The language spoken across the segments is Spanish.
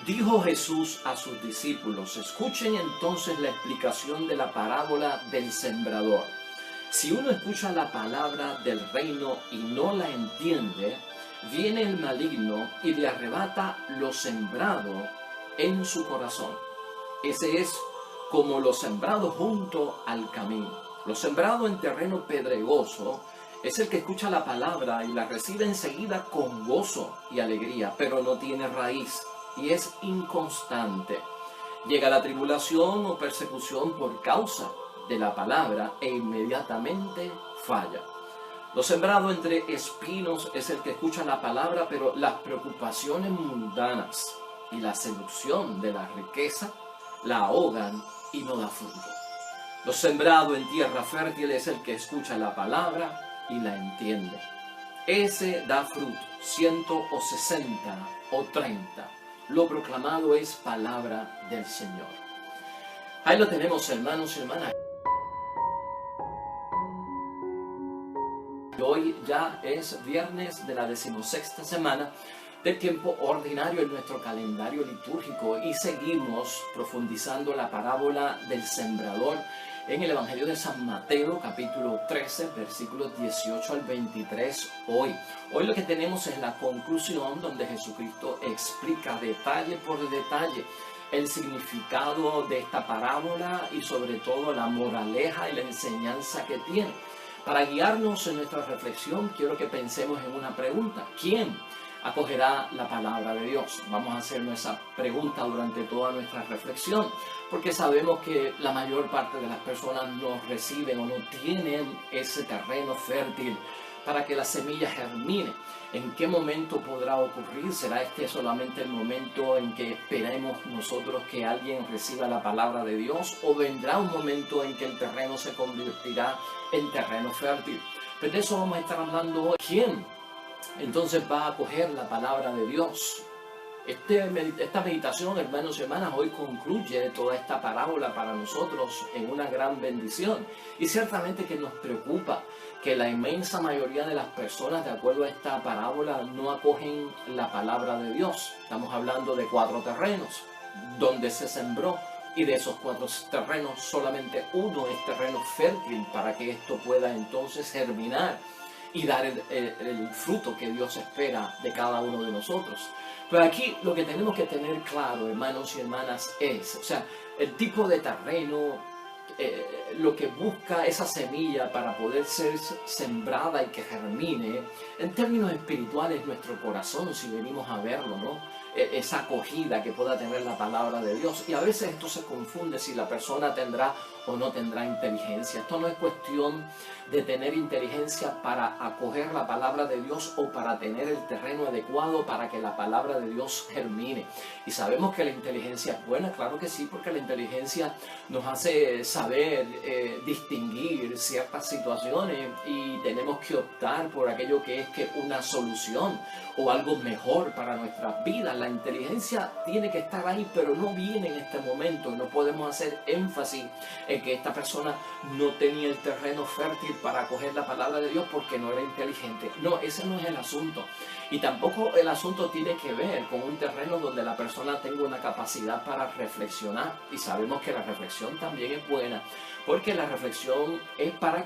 Dijo Jesús a sus discípulos: escuchen entonces la explicación de la parábola del sembrador. Si uno escucha la palabra del reino y no la entiende, viene el maligno y le arrebata lo sembrado en su corazón. Ese es como lo sembrado junto al camino. Lo sembrado en terreno pedregoso es el que escucha la palabra y la recibe enseguida con gozo y alegría, pero no tiene raíz y es inconstante. Llega la tribulación o persecución por causa de la palabra e inmediatamente falla. Lo sembrado entre espinos es el que escucha la palabra, pero las preocupaciones mundanas y la seducción de la riqueza la ahogan y no da fruto. Lo sembrado en tierra fértil es el que escucha la palabra y la entiende. Ese da fruto, 100 o 60 o 30. Lo proclamado es palabra del Señor. Ahí lo tenemos, hermanos y hermanas. Hoy ya es viernes de la 16ª semana del tiempo ordinario en nuestro calendario litúrgico y seguimos profundizando la parábola del sembrador en el Evangelio de San Mateo, capítulo 13, versículos 18 al 23 hoy. Hoy lo que tenemos es la conclusión donde Jesucristo explica detalle por detalle el significado de esta parábola y sobre todo la moraleja y la enseñanza que tiene. Para guiarnos en nuestra reflexión, quiero que pensemos en una pregunta. ¿Quién acogerá la palabra de Dios? Vamos a hacernos esa pregunta durante toda nuestra reflexión, porque sabemos que la mayor parte de las personas no reciben o no tienen ese terreno fértil para que la semilla germine. ¿En qué momento podrá ocurrir? ¿Será este solamente el momento en que esperemos nosotros que alguien reciba la palabra de Dios? ¿O vendrá un momento en que el terreno se convertirá en terreno fértil? Pues de eso vamos a estar hablando hoy. ¿Quién entonces va a acoger la palabra de Dios? Esta meditación, hermanos y hermanas, hoy concluye toda esta parábola para nosotros en una gran bendición. Y ciertamente que nos preocupa que la inmensa mayoría de las personas, de acuerdo a esta parábola, no acogen la palabra de Dios. Estamos hablando de 4 terrenos donde se sembró, y de esos 4 terrenos solamente uno es terreno fértil para que esto pueda entonces germinar y dar el fruto que Dios espera de cada uno de nosotros. Pero aquí lo que tenemos que tener claro, hermanos y hermanas, es, el tipo de terreno, lo que busca esa semilla para poder ser sembrada y que germine, en términos espirituales, nuestro corazón, si venimos a verlo, ¿no? Esa acogida que pueda tener la palabra de Dios. Y a veces esto se confunde si la persona tendrá o no tendrá inteligencia. Esto no es cuestión de tener inteligencia para acoger la palabra de Dios o para tener el terreno adecuado para que la palabra de Dios germine. Y sabemos que la inteligencia es buena, claro que sí, porque la inteligencia nos hace saber distinguir ciertas situaciones y tenemos que optar por aquello que es una solución o algo mejor para nuestras vidas. La inteligencia tiene que estar ahí, pero no viene en este momento. No podemos hacer énfasis en que esta persona no tenía el terreno fértil para acoger la palabra de Dios porque no era inteligente. No, ese no es el asunto. Y tampoco el asunto tiene que ver con un terreno donde la persona tenga una capacidad para reflexionar. Y sabemos que la reflexión también es buena, porque la reflexión es para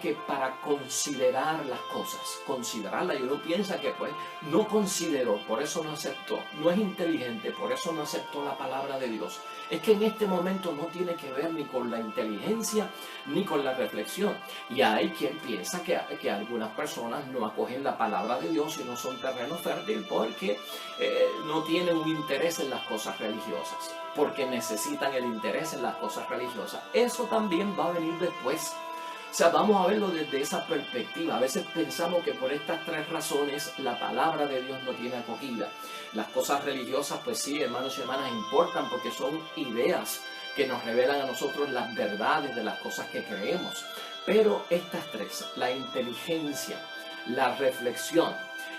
considerar las cosas, considerarla. Y uno piensa que pues no consideró, por eso no aceptó, no es inteligente, por eso no aceptó la palabra de Dios. Es que en este momento no tiene que ver ni con la inteligencia ni con la reflexión. Y hay quien piensa que algunas personas no acogen la palabra de Dios y no son terreno fértil porque no tienen un interés en las cosas religiosas, porque necesitan el interés en las cosas religiosas. Eso también va a venir después. Vamos a verlo desde esa perspectiva. A veces pensamos que por estas 3 razones la palabra de Dios no tiene acogida. Las cosas religiosas, pues sí, hermanos y hermanas, importan porque son ideas que nos revelan a nosotros las verdades de las cosas que creemos. Pero estas 3, la inteligencia, la reflexión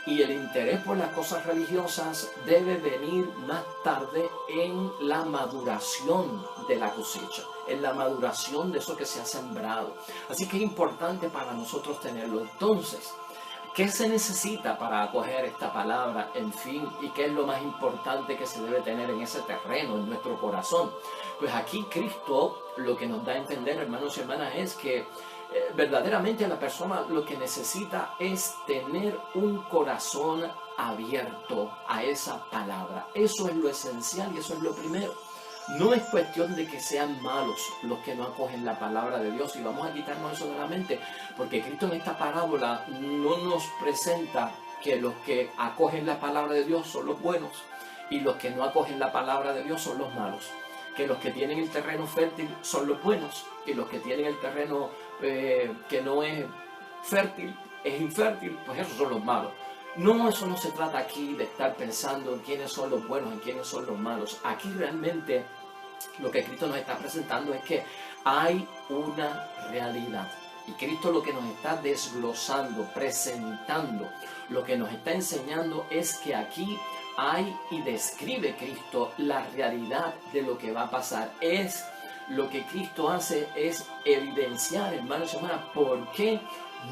y el interés por las cosas religiosas, debe venir más tarde en la maduración de la cosecha, en la maduración de eso que se ha sembrado. Así que es importante para nosotros tenerlo. Entonces, ¿Qué se necesita para acoger esta palabra? En fin, ¿y qué es lo más importante que se debe tener en ese terreno, en nuestro corazón? Pues aquí Cristo lo que nos da a entender, hermanos y hermanas, es que verdaderamente la persona lo que necesita es tener un corazón abierto a esa palabra. Eso es lo esencial y eso es lo primero. No es cuestión de que sean malos los que no acogen la palabra de Dios, y vamos a quitarnos eso de la mente, porque Cristo en esta parábola no nos presenta que los que acogen la palabra de Dios son los buenos y los que no acogen la palabra de Dios son los malos, que los que tienen el terreno fértil son los buenos y los que tienen el terreno que no es fértil, es infértil, pues esos son los malos. No, eso no se trata aquí de estar pensando en quiénes son los buenos, en quiénes son los malos. Aquí realmente lo que Cristo nos está presentando es que hay una realidad. Y Cristo lo que nos está desglosando, presentando, lo que nos está enseñando es que aquí hay, y describe Cristo, la realidad de lo que va a pasar. Lo que Cristo hace es evidenciar, hermanos y hermanas, por qué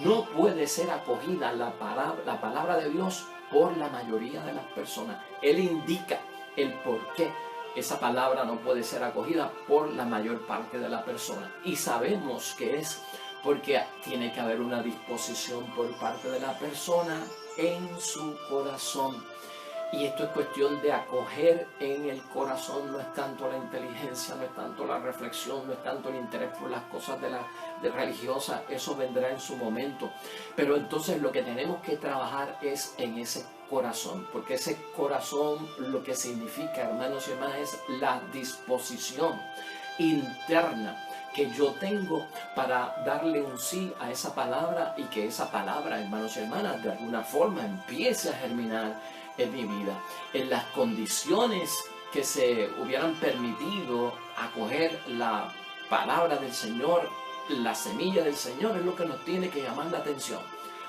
no puede ser acogida la palabra de Dios por la mayoría de las personas. Él indica el por qué esa palabra no puede ser acogida por la mayor parte de la persona. Y sabemos que es porque tiene que haber una disposición por parte de la persona en su corazón. Y esto es cuestión de acoger en el corazón, no es tanto la inteligencia, no es tanto la reflexión, no es tanto el interés por las cosas de religiosas, eso vendrá en su momento. Pero entonces lo que tenemos que trabajar es en ese corazón, porque ese corazón lo que significa, hermanos y hermanas, es la disposición interna que yo tengo para darle un sí a esa palabra y que esa palabra, hermanos y hermanas, de alguna forma empiece a germinar en mi vida, en las condiciones que se hubieran permitido acoger la palabra del Señor, la semilla del Señor, es lo que nos tiene que llamar la atención.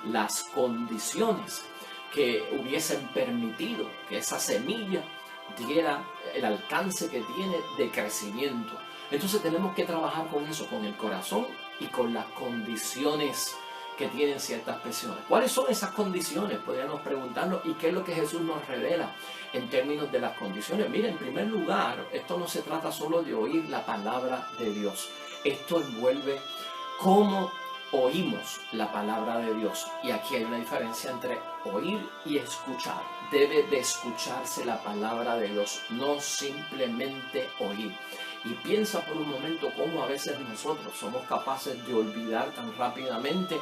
Las condiciones que hubiesen permitido que esa semilla diera el alcance que tiene de crecimiento. Entonces tenemos que trabajar con eso, con el corazón y con las condiciones que tienen ciertas presiones. ¿Cuáles son esas condiciones? Podríamos preguntarnos, ¿y qué es lo que Jesús nos revela en términos de las condiciones? Mira, en primer lugar, esto no se trata solo de oír la palabra de Dios. Esto envuelve cómo oímos la palabra de Dios. Y aquí hay una diferencia entre oír y escuchar. Debe de escucharse la palabra de Dios, no simplemente oír. Y piensa por un momento cómo a veces nosotros somos capaces de olvidar tan rápidamente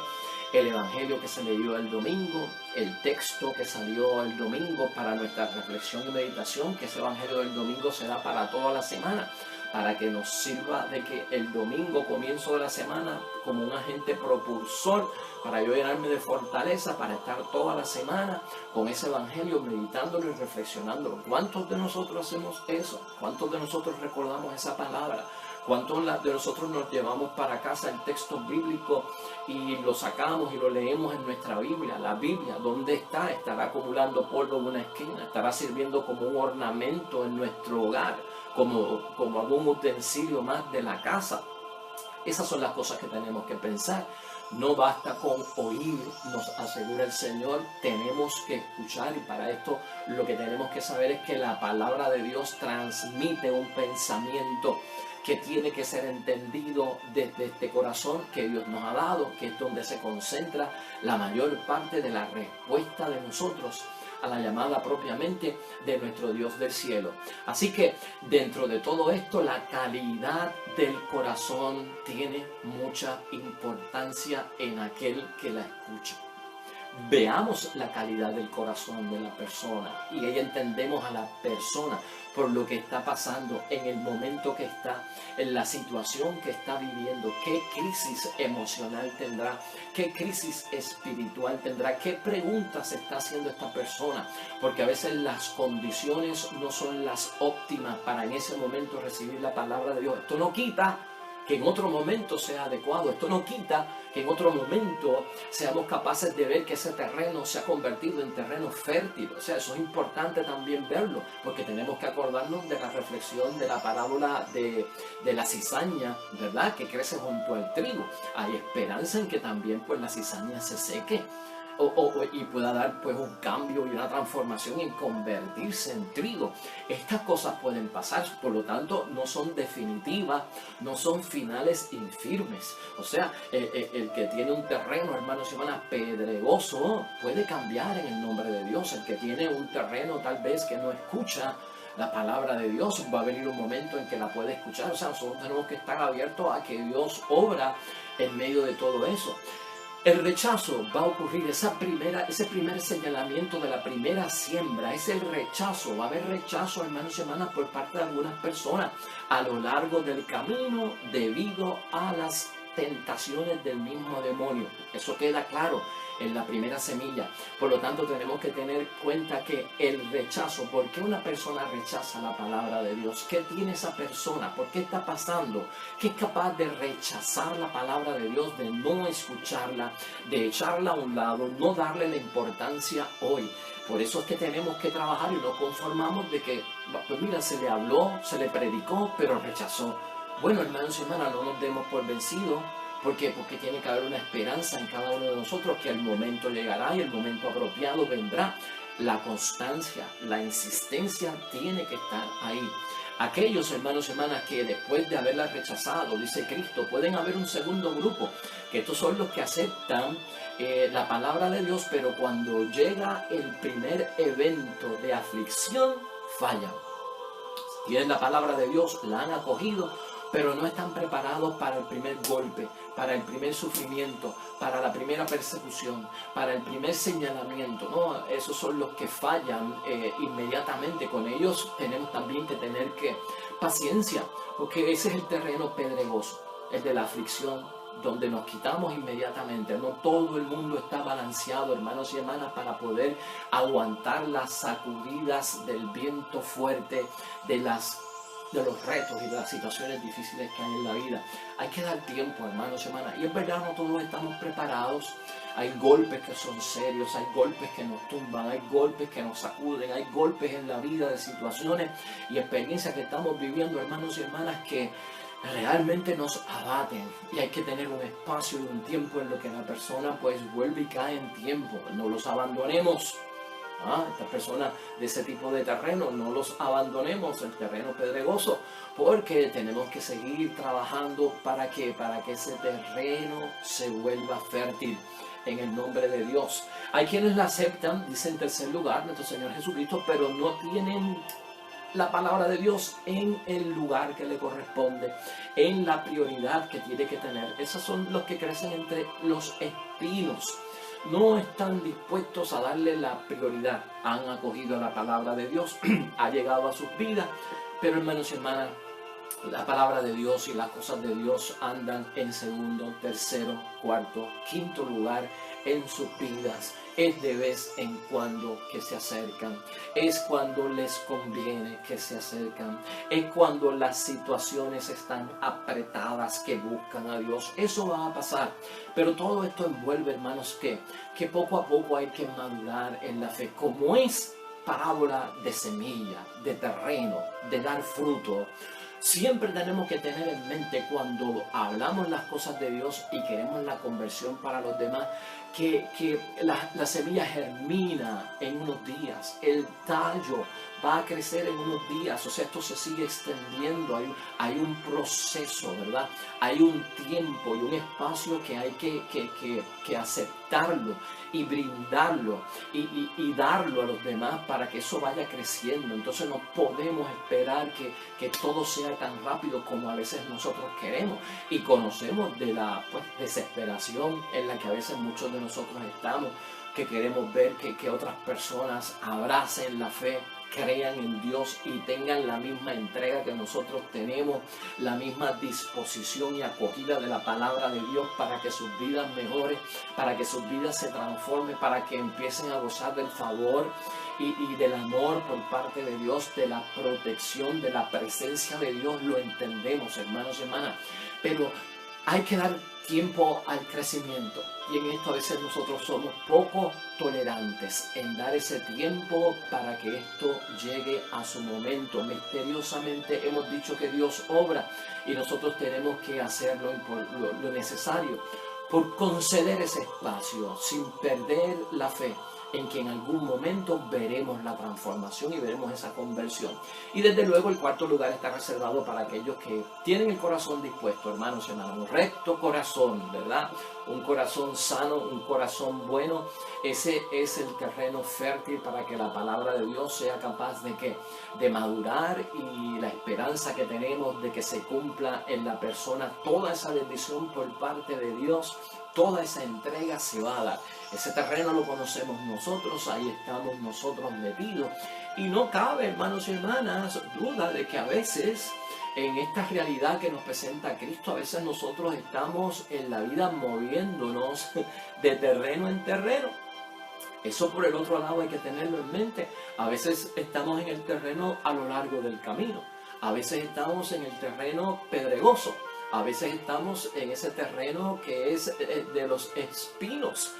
el evangelio que se leyó el domingo, el texto que salió el domingo para nuestra reflexión y meditación, que ese evangelio del domingo será para toda la semana, para que nos sirva de que el domingo, comienzo de la semana, como un agente propulsor, para yo llenarme de fortaleza, para estar toda la semana con ese evangelio, meditándolo y reflexionándolo. ¿Cuántos de nosotros hacemos eso? ¿Cuántos de nosotros recordamos esa palabra? ¿Cuántos de nosotros nos llevamos para casa el texto bíblico y lo sacamos y lo leemos en nuestra Biblia? La Biblia, ¿dónde está? Estará acumulando polvo en una esquina, estará sirviendo como un ornamento en nuestro hogar, como algún utensilio más de la casa. Esas son las cosas que tenemos que pensar. No basta con oír, nos asegura el Señor, tenemos que escuchar, y para esto lo que tenemos que saber es que la palabra de Dios transmite un pensamiento que tiene que ser entendido desde este corazón que Dios nos ha dado, que es donde se concentra la mayor parte de la respuesta de nosotros a la llamada propiamente de nuestro Dios del cielo. Así que dentro de todo esto, la calidad del corazón tiene mucha importancia en aquel que la escucha. Veamos la calidad del corazón de la persona y ahí entendemos a la persona por lo que está pasando, en el momento que está, en la situación que está viviendo, qué crisis emocional tendrá, qué crisis espiritual tendrá, qué preguntas está haciendo esta persona, porque a veces las condiciones no son las óptimas para en ese momento recibir la palabra de Dios. Esto no quita que en otro momento sea adecuado. Esto no quita que en otro momento seamos capaces de ver que ese terreno se ha convertido en terreno fértil. O sea, eso es importante también verlo, porque tenemos que acordarnos de la reflexión de la parábola de la cizaña, ¿verdad?, que crece junto al trigo. Hay esperanza en que también pues la cizaña se seque. y pueda dar pues un cambio y una transformación en convertirse en trigo. Estas cosas pueden pasar, por lo tanto no son definitivas, no son finales infirmes. O sea, el que tiene un terreno, hermanos y hermanas, pedregoso, puede cambiar en el nombre de Dios. El que tiene un terreno tal vez que no escucha la palabra de Dios, va a venir un momento en que la puede escuchar. O sea, nosotros tenemos que estar abiertos a que Dios obra en medio de todo eso. El rechazo va a ocurrir, ese primer señalamiento de la primera siembra, es el rechazo. Va a haber rechazo, hermanos y hermanas, por parte de algunas personas a lo largo del camino debido a las tentaciones del mismo demonio. Eso queda claro en la primera semilla. Por lo tanto, tenemos que tener cuenta que el rechazo, ¿por qué una persona rechaza la palabra de Dios? ¿Qué tiene esa persona? ¿Por qué está pasando? ¿Qué es capaz de rechazar la palabra de Dios, de no escucharla, de echarla a un lado, no darle la importancia hoy? Por eso es que tenemos que trabajar y no conformamos de que, pues mira, se le habló, se le predicó, pero rechazó. Bueno, hermanos y hermanas, no nos demos por vencidos. ¿Por qué? Porque tiene que haber una esperanza en cada uno de nosotros que el momento llegará y el momento apropiado vendrá. La constancia, la insistencia tiene que estar ahí. Aquellos hermanos y hermanas que después de haberla rechazado, dice Cristo, pueden haber un segundo grupo, que estos son los que aceptan la palabra de Dios, pero cuando llega el primer evento de aflicción, fallan. Tienen la palabra de Dios, la han acogido, pero no están preparados para el primer golpe, para el primer sufrimiento, para la primera persecución, para el primer señalamiento. No, esos son los que fallan inmediatamente. Con ellos tenemos también que tener paciencia, porque ese es el terreno pedregoso, el de la aflicción, donde nos quitamos inmediatamente. No todo el mundo está balanceado, hermanos y hermanas, para poder aguantar las sacudidas del viento fuerte, de los retos y de las situaciones difíciles que hay en la vida. Hay que dar tiempo, hermanos y hermanas. Y es verdad, no todos estamos preparados. Hay golpes que son serios, hay golpes que nos tumban, hay golpes que nos sacuden, hay golpes en la vida de situaciones y experiencias que estamos viviendo, hermanos y hermanas, que realmente nos abaten. Y hay que tener un espacio y un tiempo en lo que la persona pues vuelve y cae en tiempo. No los abandonemos. Estas personas de ese tipo de terreno, no los abandonemos, el terreno pedregoso, porque tenemos que seguir trabajando para que ese terreno se vuelva fértil en el nombre de Dios. Hay quienes la aceptan, dice en tercer lugar nuestro Señor Jesucristo, pero no tienen la palabra de Dios en el lugar que le corresponde, en la prioridad que tiene que tener. Esos son los que crecen entre los espinos. No están dispuestos a darle la prioridad. Han acogido la palabra de Dios, ha llegado a sus vidas, pero hermanos y hermanas, la palabra de Dios y las cosas de Dios andan en segundo, tercero, cuarto, quinto lugar en sus vidas. Es de vez en cuando que se acercan, es cuando les conviene que se acercan, es cuando las situaciones están apretadas que buscan a Dios. Eso va a pasar, pero todo esto envuelve, hermanos, que poco a poco hay que madurar en la fe. Como es parábola de semilla, de terreno, de dar fruto, siempre tenemos que tener en mente cuando hablamos las cosas de Dios y queremos la conversión para los demás, que la semilla germina en unos días, el tallo va a crecer en unos días, o sea, esto se sigue extendiendo, hay un proceso, ¿verdad? Hay un tiempo y un espacio que hay que aceptarlo y brindarlo y darlo a los demás para que eso vaya creciendo. Entonces no podemos esperar que todo sea tan rápido como a veces nosotros queremos, y conocemos de la desesperación en la que a veces muchos de nosotros estamos, que queremos ver que otras personas abracen la fe, crean en Dios y tengan la misma entrega que nosotros tenemos, la misma disposición y acogida de la palabra de Dios para que sus vidas mejoren, para que sus vidas se transformen, para que empiecen a gozar del favor y del amor por parte de Dios, de la protección, de la presencia de Dios. Lo entendemos, hermanos y hermanas, pero hay que dar tiempo al crecimiento, y en esto a veces nosotros somos poco tolerantes en dar ese tiempo para que esto llegue a su momento. Misteriosamente hemos dicho que Dios obra y nosotros tenemos que hacer lo necesario. por conceder ese espacio sin perder la fe en que en algún momento veremos la transformación y veremos esa conversión. Y desde luego el cuarto lugar está reservado para aquellos que tienen el corazón dispuesto, hermanos y hermanas, un recto corazón, ¿verdad? Un corazón sano, un corazón bueno. Ese es el terreno fértil para que la palabra de Dios sea capaz de madurar, y la esperanza que tenemos de que se cumpla en la persona toda esa bendición por parte de Dios, toda esa entrega se va a dar. Ese terreno lo conocemos nosotros, ahí estamos nosotros metidos. Y no cabe, hermanos y hermanas, duda de que a veces en esta realidad que nos presenta Cristo, a veces nosotros estamos en la vida moviéndonos de terreno en terreno. Eso por el otro lado hay que tenerlo en mente. A veces estamos en el terreno a lo largo del camino. A veces estamos en el terreno pedregoso. A veces estamos en ese terreno que es de los espinos.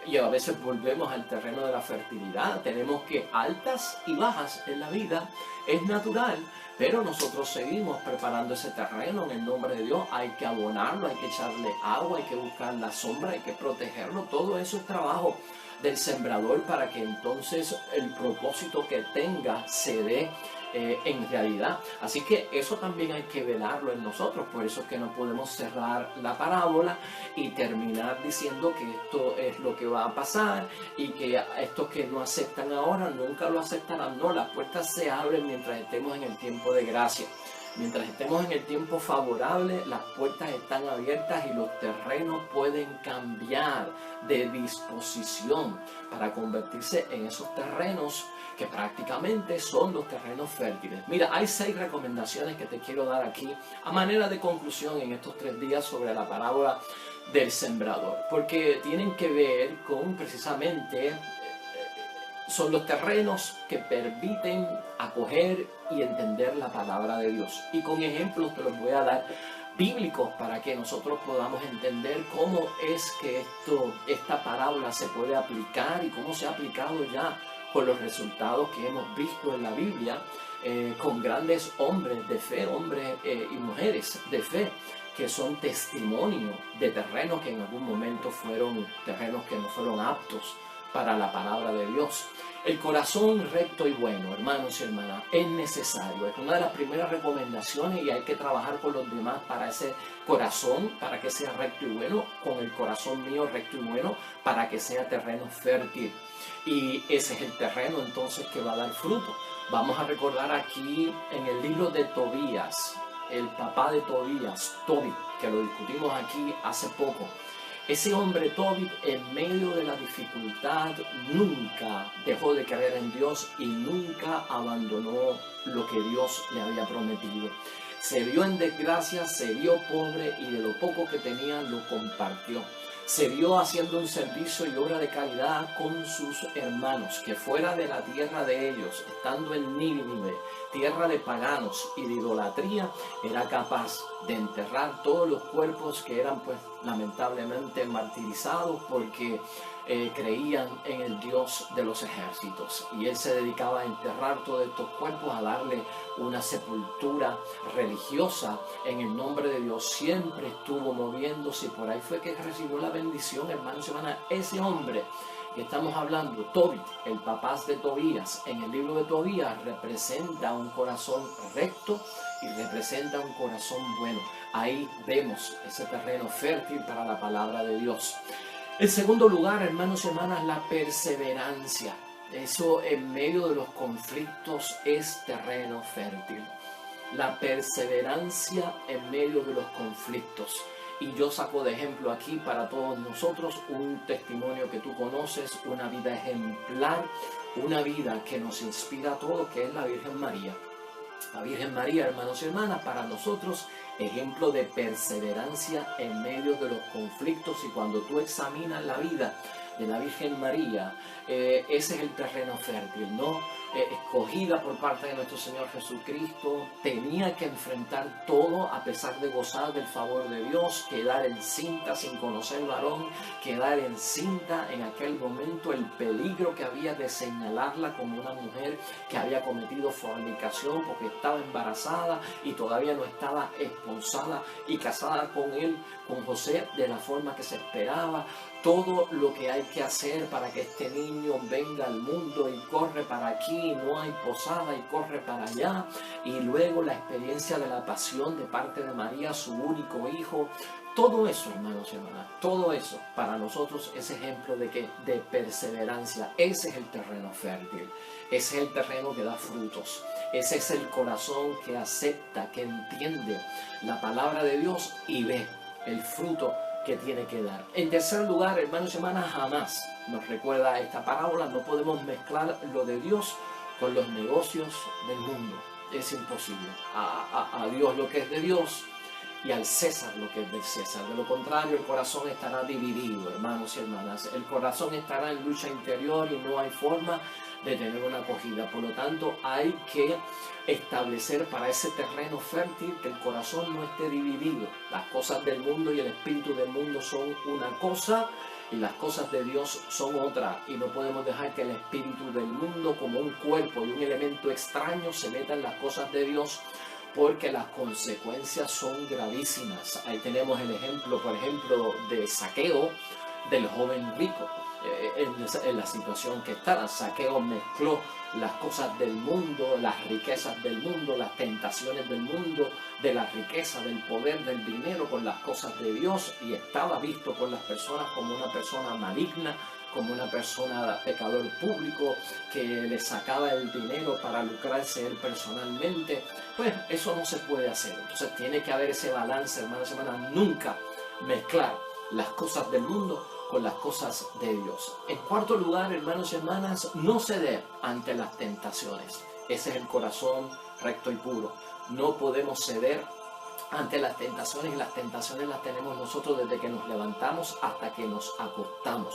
Y a veces volvemos al terreno de la fertilidad. Tenemos que altas y bajas en la vida, es natural, pero nosotros seguimos preparando ese terreno en el nombre de Dios. Hay que abonarlo, hay que echarle agua, hay que buscar la sombra, hay que protegerlo. Todo eso es trabajo del sembrador para que entonces el propósito que tenga se dé en realidad. Así que eso también hay que velarlo en nosotros. Por eso es que no podemos cerrar la parábola y terminar diciendo que esto es lo que va a pasar y que estos que no aceptan ahora nunca lo aceptarán. No, las puertas se abren mientras estemos en el tiempo de gracia. Mientras estemos en el tiempo favorable, las puertas están abiertas y los terrenos pueden cambiar de disposición para convertirse en esos terrenos que prácticamente son los terrenos fértiles. Mira, hay 6 recomendaciones que te quiero dar aquí a manera de conclusión en estos 3 días sobre la parábola del sembrador, porque tienen que ver con precisamente son los terrenos que permiten acoger y entender la palabra de Dios. Y con ejemplos te los voy a dar bíblicos para que nosotros podamos entender cómo es que esta parábola se puede aplicar y cómo se ha aplicado ya con los resultados que hemos visto en la Biblia, con grandes hombres de fe, hombres y mujeres de fe, que son testimonio de terrenos que en algún momento fueron terrenos que no fueron aptos para la palabra de Dios. El corazón recto y bueno, hermanos y hermanas, es necesario. Es una de las primeras recomendaciones y hay que trabajar con los demás para ese corazón, para que sea recto y bueno, con el corazón mío recto y bueno, para que sea terreno fértil. Y ese es el terreno entonces que va a dar fruto. Vamos a recordar aquí en el libro de Tobías, el papá de Tobías, Tobit, que lo discutimos aquí hace poco. Ese hombre Tobit, en medio de la dificultad, nunca dejó de creer en Dios y nunca abandonó lo que Dios le había prometido. Se vio en desgracia, se vio pobre y de lo poco que tenía lo compartió. Se vio haciendo un servicio y obra de caridad con sus hermanos, que fuera de la tierra de ellos, estando en Nínive, tierra de paganos y de idolatría, era capaz de enterrar todos los cuerpos que eran pues lamentablemente martirizados porque creían en el Dios de los ejércitos. Y él se dedicaba a enterrar todos estos cuerpos, a darle una sepultura religiosa en el nombre de Dios. Siempre estuvo moviéndose y por ahí fue que recibió la bendición, hermanos y hermanas. Ese hombre que estamos hablando, Tobit, el papá de Tobías, en el libro de Tobías representa un corazón recto y representa un corazón bueno. Ahí vemos ese terreno fértil para la palabra de Dios. En segundo lugar, hermanos y hermanas, la perseverancia. Eso en medio de los conflictos es terreno fértil. La perseverancia en medio de los conflictos. Y yo saco de ejemplo aquí para todos nosotros un testimonio que tú conoces, una vida ejemplar, una vida que nos inspira a todos, que es la Virgen María. La Virgen María, hermanos y hermanas, para nosotros, ejemplo de perseverancia en medio de los conflictos. Y cuando tú examinas la vida de la Virgen María, ese es el terreno fértil, ¿no? escogida por parte de nuestro Señor Jesucristo, tenía que enfrentar todo a pesar de gozar del favor de Dios, quedar encinta sin conocer varón, quedar encinta en aquel momento, el peligro que había de señalarla como una mujer que había cometido fornicación porque estaba embarazada y todavía no estaba esposada y casada con él, con José, de la forma que se esperaba. Todo lo que hay que hacer para que este niño venga al mundo, y corre para aquí, no hay posada, y corre para allá. Y luego la experiencia de la pasión de parte de María, su único hijo. Todo eso, hermanos y hermanas, todo eso para nosotros es ejemplo de que de perseverancia. Ese es el terreno fértil, ese es el terreno que da frutos, ese es el corazón que acepta, que entiende la palabra de Dios y ve el fruto que tiene que dar. En tercer lugar, hermanos y hermanas, jamás nos recuerda esta parábola, no podemos mezclar lo de Dios con los negocios del mundo. Es imposible. A Dios lo que es de Dios y al César lo que es del César. De lo contrario, el corazón estará dividido, hermanos y hermanas. El corazón estará en lucha interior y no hay forma de tener una acogida. Por lo tanto, hay que establecer para ese terreno fértil que el corazón no esté dividido. Las cosas del mundo y el espíritu del mundo son una cosa y las cosas de Dios son otra. Y no podemos dejar que el espíritu del mundo, como un cuerpo y un elemento extraño, se meta en las cosas de Dios, porque las consecuencias son gravísimas. Ahí tenemos el ejemplo, por ejemplo, de Zaqueo, del joven rico. En la situación que estaba, Zaqueo mezcló las cosas del mundo, las riquezas del mundo, las tentaciones del mundo, de la riqueza, del poder, del dinero, con las cosas de Dios, y estaba visto por las personas como una persona maligna, como una persona pecador público que le sacaba el dinero para lucrarse él personalmente. Pues eso no se puede hacer. Entonces tiene que haber ese balance, hermanos y hermanas, nunca mezclar las cosas del mundo con las cosas de Dios. En cuarto lugar, hermanos y hermanas, no ceder ante las tentaciones. Ese es el corazón recto y puro. No podemos ceder ante las tentaciones, y las tentaciones las tenemos nosotros desde que nos levantamos hasta que nos acostamos.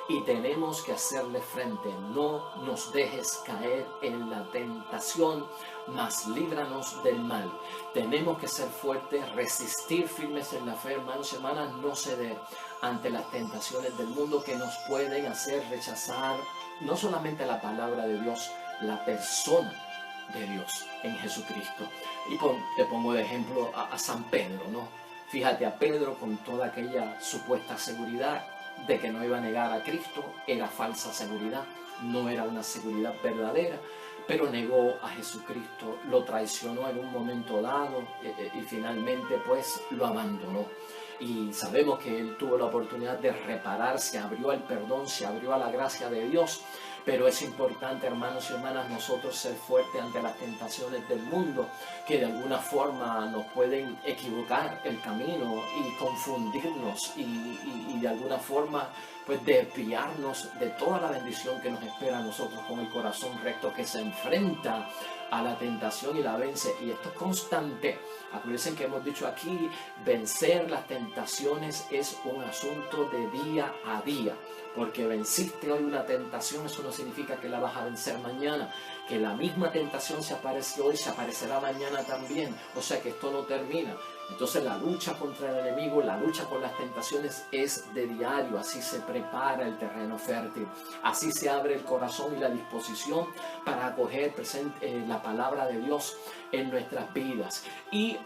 Y tenemos que hacerle frente. No nos dejes caer en la tentación, mas líbranos del mal. Tenemos que ser fuertes, resistir firmes en la fe, hermanos y hermanas, no ceder ante las tentaciones del mundo que nos pueden hacer rechazar no solamente la palabra de Dios, la persona de Dios en Jesucristo. Y le pongo de ejemplo a San Pedro, ¿no? Fíjate, a Pedro, con toda aquella supuesta seguridad de que no iba a negar a Cristo, era falsa seguridad, no era una seguridad verdadera, pero negó a Jesucristo, lo traicionó en un momento dado y finalmente pues lo abandonó. Y sabemos que él tuvo la oportunidad de reparar, se abrió al perdón, se abrió a la gracia de Dios. Pero es importante, hermanos y hermanas, nosotros ser fuertes ante las tentaciones del mundo, que de alguna forma nos pueden equivocar el camino y confundirnos y de alguna forma pues desviarnos de toda la bendición que nos espera a nosotros con el corazón recto que se enfrenta a la tentación y la vence. Y esto es constante. Acuérdense que hemos dicho aquí, vencer las tentaciones es un asunto de día a día. Porque venciste hoy una tentación, eso no significa que la vas a vencer mañana. Que la misma tentación se aparece hoy, se aparecerá mañana también. O sea que esto no termina. Entonces la lucha contra el enemigo, la lucha con las tentaciones es de diario. Así se prepara el terreno fértil. Así se abre el corazón y la disposición para acoger la palabra de Dios en nuestras vidas. Y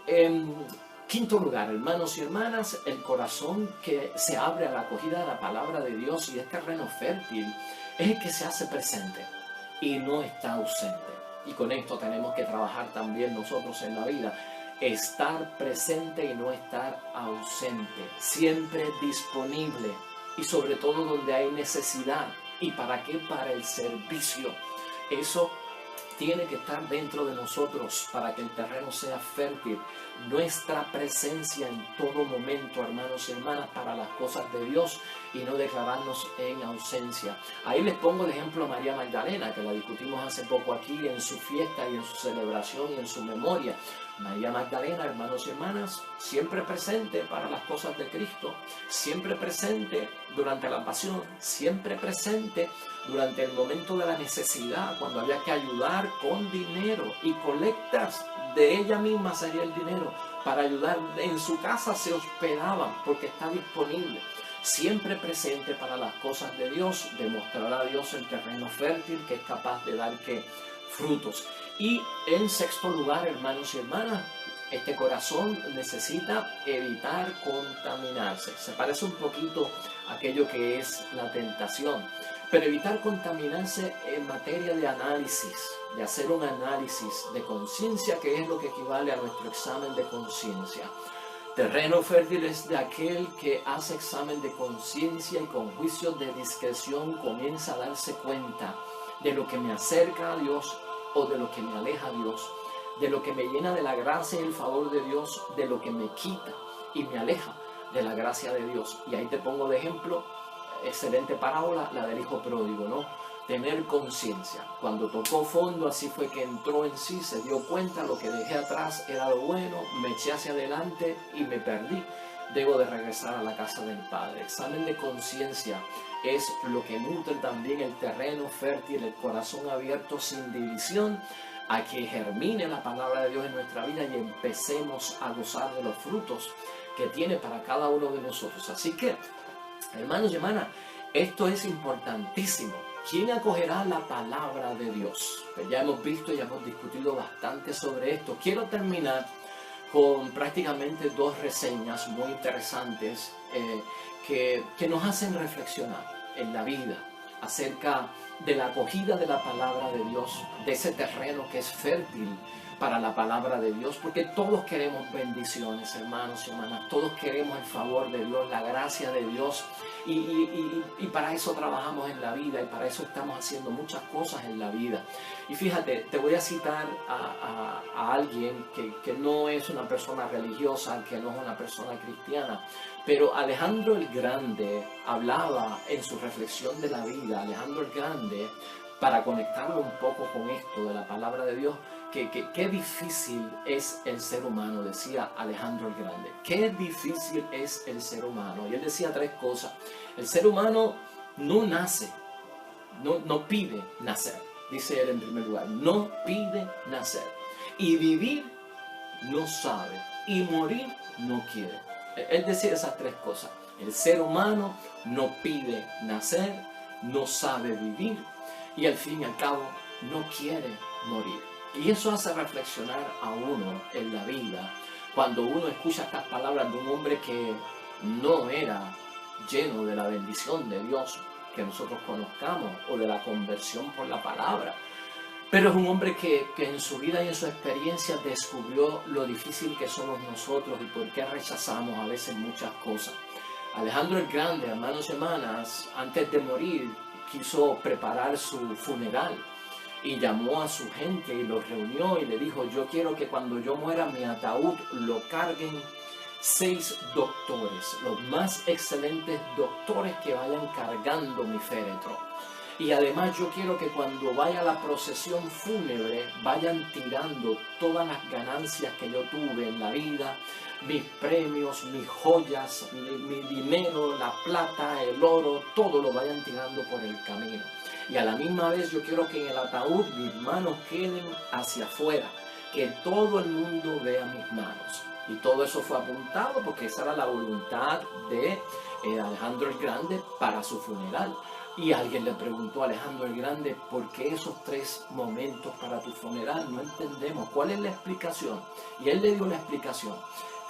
quinto lugar, hermanos y hermanas, el corazón que se abre a la acogida de la palabra de Dios y es terreno fértil es el que se hace presente y no está ausente. Y con esto tenemos que trabajar también nosotros en la vida. Estar presente y no estar ausente. Siempre disponible y sobre todo donde hay necesidad. ¿Y para qué? Para el servicio. Eso tiene que estar dentro de nosotros para que el terreno sea fértil. Nuestra presencia en todo momento, hermanos y hermanas, para las cosas de Dios y no declararnos en ausencia. Ahí les pongo de ejemplo a María Magdalena, que la discutimos hace poco aquí en su fiesta y en su celebración y en su memoria. María Magdalena, hermanos y hermanas, siempre presente para las cosas de Cristo, siempre presente durante la pasión, siempre presente durante el momento de la necesidad, cuando había que ayudar con dinero y colectas de ella misma salía el dinero para ayudar. En su casa se hospedaban porque está disponible. Siempre presente para las cosas de Dios, demostrará a Dios el terreno fértil que es capaz de dar frutos. Y en sexto lugar, hermanos y hermanas, este corazón necesita evitar contaminarse. Se parece un poquito a aquello que es la tentación, pero evitar contaminarse en materia de análisis, de hacer un análisis de conciencia, que es lo que equivale a nuestro examen de conciencia. Terreno fértil es de aquel que hace examen de conciencia y con juicio de discreción comienza a darse cuenta de lo que me acerca a Dios o de lo que me aleja a Dios, de lo que me llena de la gracia y el favor de Dios, de lo que me quita y me aleja de la gracia de Dios. Y ahí te pongo de ejemplo, excelente parábola, la del hijo pródigo, ¿no? Tener conciencia. Cuando tocó fondo, así fue que entró en sí, se dio cuenta, lo que dejé atrás era lo bueno, me eché hacia adelante y me perdí. Debo de regresar a la casa del Padre. Examen de conciencia es lo que nutre también el terreno fértil, el corazón abierto sin división, a que germine la palabra de Dios en nuestra vida y empecemos a gozar de los frutos que tiene para cada uno de nosotros. Así que, hermanos y hermanas, esto es importantísimo. ¿Quién acogerá la palabra de Dios? Pues ya hemos visto, ya hemos discutido bastante sobre esto. Quiero terminar con prácticamente dos reseñas muy interesantes que nos hacen reflexionar en la vida acerca de la acogida de la palabra de Dios, de ese terreno que es fértil para la palabra de Dios, porque todos queremos bendiciones, hermanos y hermanas, todos queremos el favor de Dios, la gracia de Dios, y para eso trabajamos en la vida, y para eso estamos haciendo muchas cosas en la vida. Y fíjate, te voy a citar a alguien que no es una persona religiosa, que no es una persona cristiana, pero Alejandro el Grande hablaba en su reflexión de la vida, Alejandro el Grande, para conectarlo un poco con esto de la palabra de Dios, qué difícil es el ser humano, decía Alejandro el Grande. Qué difícil es el ser humano. Y él decía tres cosas. El ser humano no nace, no pide nacer, dice él en primer lugar. No pide nacer. Y vivir no sabe. Y morir no quiere. Él decía esas tres cosas. El ser humano no pide nacer, no sabe vivir y al fin y al cabo no quiere morir. Y eso hace reflexionar a uno en la vida cuando uno escucha estas palabras de un hombre que no era lleno de la bendición de Dios que nosotros conozcamos o de la conversión por la palabra. Pero es un hombre que en su vida y en su experiencia descubrió lo difícil que somos nosotros y por qué rechazamos a veces muchas cosas. Alejandro el Grande, hermanos y hermanas, antes de morir quiso preparar su funeral y llamó a su gente y los reunió y le dijo: yo quiero que cuando yo muera mi ataúd lo carguen 6 doctores, los más excelentes doctores que vayan cargando mi féretro. Y además yo quiero que cuando vaya la procesión fúnebre vayan tirando todas las ganancias que yo tuve en la vida, mis premios, mis joyas, mi dinero, la plata, el oro, todo lo vayan tirando por el camino. Y a la misma vez yo quiero que en el ataúd mis manos queden hacia afuera, que todo el mundo vea mis manos. Y todo eso fue apuntado porque esa era la voluntad de Alejandro el Grande para su funeral. Y alguien le preguntó a Alejandro el Grande: ¿por qué esos 3 momentos para tu funeral? No entendemos. ¿Cuál es la explicación? Y él le dio la explicación.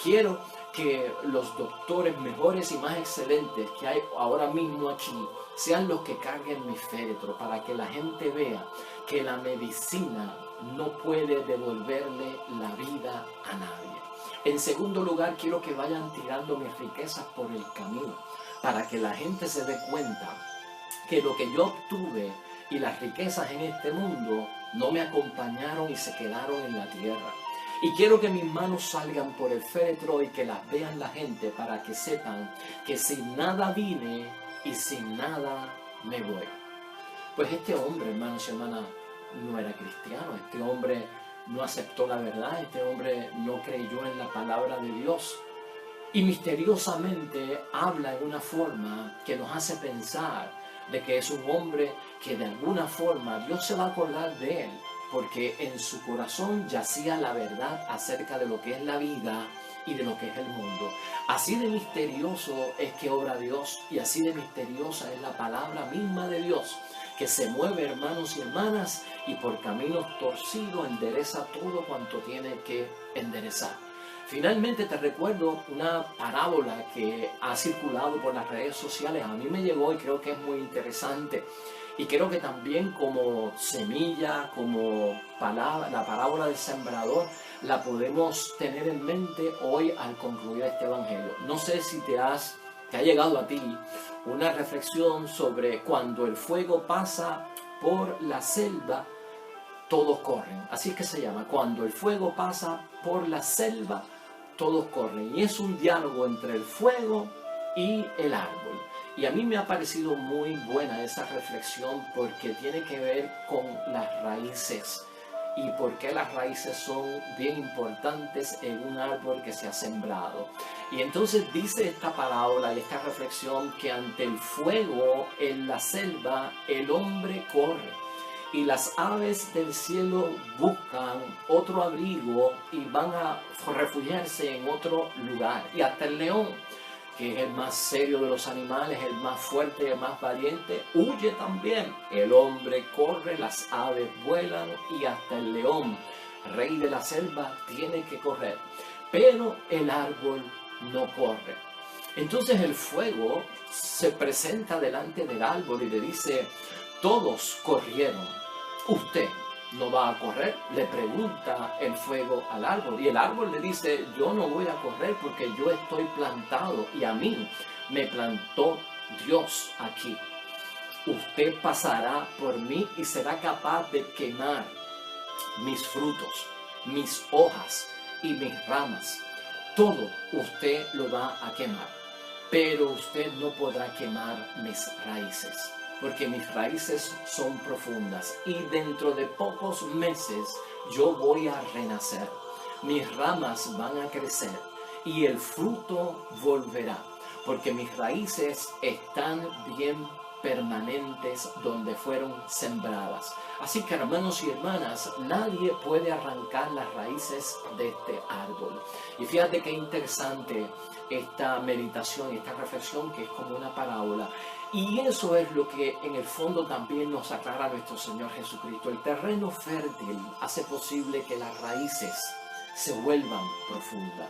Quiero que los doctores mejores y más excelentes que hay ahora mismo aquí sean los que carguen mi féretro, para que la gente vea que la medicina no puede devolverle la vida a nadie. En segundo lugar, quiero que vayan tirando mis riquezas por el camino, para que la gente se dé cuenta que lo que yo obtuve y las riquezas en este mundo no me acompañaron y se quedaron en la tierra. Y quiero que mis manos salgan por el féretro y que las vean la gente, para que sepan que sin nada vine y sin nada me voy. Pues este hombre, hermanos y hermanas, no era cristiano. Este hombre no aceptó la verdad, este hombre no creyó en la palabra de Dios. Y misteriosamente habla en una forma que nos hace pensar de que es un hombre que de alguna forma Dios se va a acordar de él, porque en su corazón yacía la verdad acerca de lo que es la vida y de lo que es el mundo. Así de misterioso es que obra Dios, y así de misteriosa es la palabra misma de Dios, que se mueve, hermanos y hermanas, y por caminos torcidos endereza todo cuanto tiene que enderezar. Finalmente te recuerdo una parábola que ha circulado por las redes sociales. A mí me llegó y creo que es muy interesante. Y creo que también como semilla, como la parábola del sembrador, la podemos tener en mente hoy al concluir este evangelio. No sé si te ha llegado a ti una reflexión sobre cuando el fuego pasa por la selva, todos corren. Así es que se llama, cuando el fuego pasa por la selva, todos corren. Y es un diálogo entre el fuego y el árbol. Y a mí me ha parecido muy buena esa reflexión porque tiene que ver con las raíces y por qué las raíces son bien importantes en un árbol que se ha sembrado. Y entonces dice esta parábola y esta reflexión que ante el fuego en la selva el hombre corre. Y las aves del cielo buscan otro abrigo y van a refugiarse en otro lugar. Y hasta el león, que es el más serio de los animales, el más fuerte y el más valiente, huye también. El hombre corre, las aves vuelan y hasta el león, rey de la selva, tiene que correr. Pero el árbol no corre. Entonces el fuego se presenta delante del árbol y le dice: todos corrieron, ¿usted no va a correr? Le pregunta el fuego al árbol. Y el árbol le dice: yo no voy a correr porque yo estoy plantado y a mí me plantó Dios aquí. Usted pasará por mí y será capaz de quemar mis frutos, mis hojas y mis ramas. Todo usted lo va a quemar, pero usted no podrá quemar mis raíces, porque mis raíces son profundas y dentro de pocos meses yo voy a renacer. Mis ramas van a crecer y el fruto volverá, porque mis raíces están bien permanentes donde fueron sembradas. Así que, hermanos y hermanas, nadie puede arrancar las raíces de este árbol. Y fíjate qué interesante esta meditación, esta reflexión que es como una parábola. Y eso es lo que en el fondo también nos aclara nuestro Señor Jesucristo. El terreno fértil hace posible que las raíces se vuelvan profundas.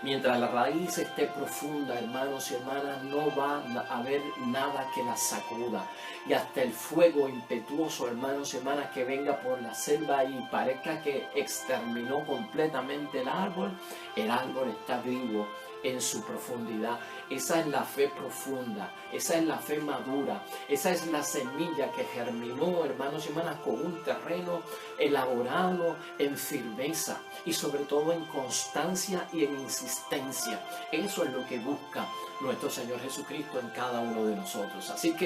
Mientras la raíz esté profunda, hermanos y hermanas, no va a haber nada que la sacuda. Y hasta el fuego impetuoso, hermanos y hermanas, que venga por la selva y parezca que exterminó completamente el árbol está vivo en su profundidad. Esa es la fe profunda, esa es la fe madura, esa es la semilla que germinó, hermanos y hermanas, con un terreno elaborado en firmeza y sobre todo en constancia y en insistencia. Eso es lo que busca nuestro Señor Jesucristo en cada uno de nosotros. Así que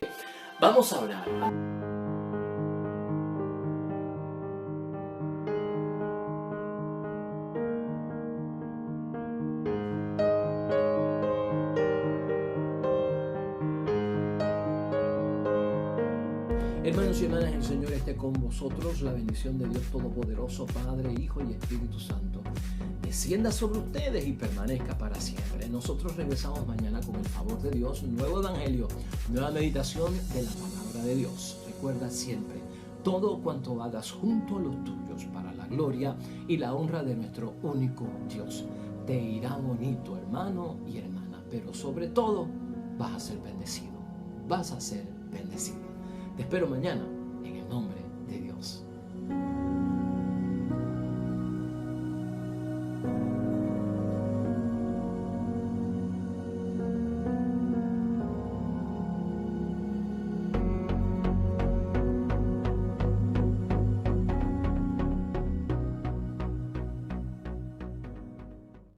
vamos a orar. Hermanos y hermanas, el Señor esté con vosotros. La bendición de Dios Todopoderoso, Padre, Hijo y Espíritu Santo, descienda sobre ustedes y permanezca para siempre. Nosotros regresamos mañana con el favor de Dios, nuevo evangelio, nueva meditación de la palabra de Dios. Recuerda siempre, todo cuanto hagas junto a los tuyos para la gloria y la honra de nuestro único Dios. Te irá bonito, hermano y hermana, pero sobre todo vas a ser bendecido. Vas a ser bendecido. Te espero mañana